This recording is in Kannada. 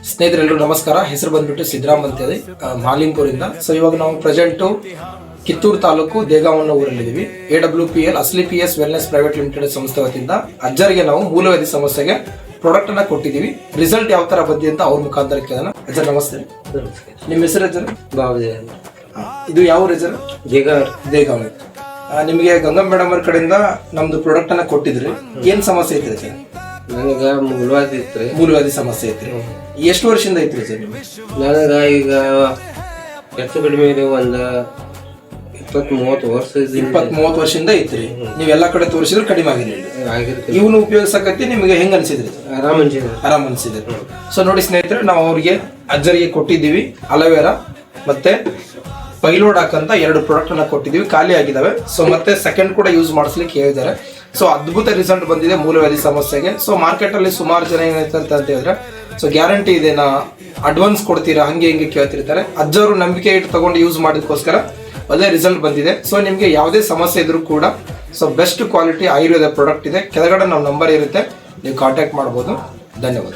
ಸ್ನೇಹಿತರೆಲ್ಲರೂ ನಮಸ್ಕಾರ. ಹೆಸರು ಬಂದ್ಬಿಟ್ಟು ಸಿದ್ದರಾಮ್ ಅಂತ ಹೇಳಿ ಮಾಲಿಂಪುರಿಂದ. ಸೊ ಇವಾಗ ನಾವು ಪ್ರೆಸೆಂಟು ಕಿತ್ತೂರು ತಾಲೂಕು ದೇಗಾವನ್ನ ಊರಲ್ಲಿದ್ದೀವಿ. AWPL ಅಸ್ಲಿ PS ವೆಲ್ನೆಸ್ ಪ್ರೈವೇಟ್ ಲಿಮಿಟೆಡ್ ಸಂಸ್ಥೆ ವತಿಯಿಂದ ಅಜ್ಜರಿಗೆ ನಾವು ಮೂಲವ್ಯಾಧಿ ಸಮಸ್ಯೆಗೆ ಪ್ರಾಡಕ್ಟ್ ಅನ್ನ ಕೊಟ್ಟಿದ್ದೀವಿ. ರಿಸಲ್ಟ್ ಯಾವ ತರ ಬಂದಿ ಅಂತ ಅವ್ರ ಮುಖಾಂತರ ಕೇಳೋಣ. ಅಜ್ಜರ್ ನಮಸ್ತೆ. ನಿಮ್ಮ ಹೆಸರು ಅಜ್ಜರ್? ಇದು ಯಾವ ಅಜ್ಜರ್? ದೇಗಾವ್. ನಿಮಗೆ ಗಂಗಾ ಮೇಡಮ್ ಅವ್ರ ಕಡೆಯಿಂದ ನಮ್ದು ಪ್ರಾಡಕ್ಟ್ ಅನ್ನ ಕೊಟ್ಟಿದ್ರಿ. ಏನ್ ಸಮಸ್ಯೆ ಐತ್ರಿ ಅಜ್ಜರ್? ನನಗ ಮೂಲವ್ಯಾಧಿ ಇತ್ರಿ. ಮೂಲವ್ಯಾಧಿ ಸಮಸ್ಯೆ ಐತ್ರಿ. ಎಷ್ಟು ವರ್ಷದಿಂದ ಐತ್ರಿ ಸರ್ ನಿಮ್ಗೆ? ನನಗ ಈಗ ಹೆಚ್ಚು ಕಡಿಮೆ ಒಂದ್ 20-30 ವರ್ಷ. 20-30 ವರ್ಷದಿಂದ ಐತ್ರಿ. ನೀವೆಲ್ಲಾ ಕಡೆ ತೋರಿಸಿದ್ರೆ ಕಡಿಮೆ ಆಗಿರ್ಲಿಲ್ಲ. ಇವನು ಉಪಯೋಗಿಸಕತ್ತಿ ನಿಮಗೆ ಹೆಂಗ್ ಅನ್ಸಿದ್ರಿ? ಆರಾಮ್ ಅನ್ಸಿದ್ರಿ. ಸೊ ನೋಡಿ ಸ್ನೇಹಿತರೆ, ನಾವು ಅವ್ರಿಗೆ ಅಜ್ಜರಿಗೆ ಕೊಟ್ಟಿದ್ದೀವಿ ಅಲೋವೆರಾ ಮತ್ತೆ ಪೈಲೋಡ್ ಹಾಕಂತ 2 ಪ್ರಾಡಕ್ಟ್ ಅನ್ನ ಕೊಟ್ಟಿದ್ದೀವಿ. ಖಾಲಿ ಆಗಿದಾವೆ. ಸೊ ಮತ್ತೆ ಸೆಕೆಂಡ್ ಕೂಡ ಯೂಸ್ ಮಾಡಿಸ್ಲಿಕ್ಕೆ ಹೇಳಿದ್ದಾರೆ. ಸೊ ಅದ್ಭುತ ರಿಸಲ್ಟ್ ಬಂದಿದೆ ಮೂಲವ್ಯಾಧಿ ಸಮಸ್ಯೆಗೆ. ಸೊ ಮಾರ್ಕೆಟ್ ಅಲ್ಲಿ ಸುಮಾರು ಜನ ಏನೈತೆ ಅಂತ ಹೇಳಿದ್ರೆ, ಸೊ ಗ್ಯಾರಂಟಿ ಇದೆ, ನಾ ಅಡ್ವಾನ್ಸ್ ಕೊಡ್ತೀರಾ ಹಂಗೆ ಹಿಂಗೆ ಕೇಳ್ತಿರ್ತಾರೆ. ಅಜ್ಜವರು ನಂಬಿಕೆ ಇಟ್ಟು ತಗೊಂಡು ಯೂಸ್ ಮಾಡೋದಕ್ಕೋಸ್ಕರ ಒಳ್ಳೆ ರಿಸಲ್ಟ್ ಬಂದಿದೆ. ಸೊ ನಿಮ್ಗೆ ಯಾವುದೇ ಸಮಸ್ಯೆ ಇದ್ರೂ ಕೂಡ so best quality Ayurveda product ಇದೆ. ಕೆಳಗಡೆ ನಮ್ಮ ನಂಬರ್ ಇರುತ್ತೆ, ನೀವು ಕಾಂಟ್ಯಾಕ್ಟ್ ಮಾಡ್ಬೋದು. ಧನ್ಯವಾದ.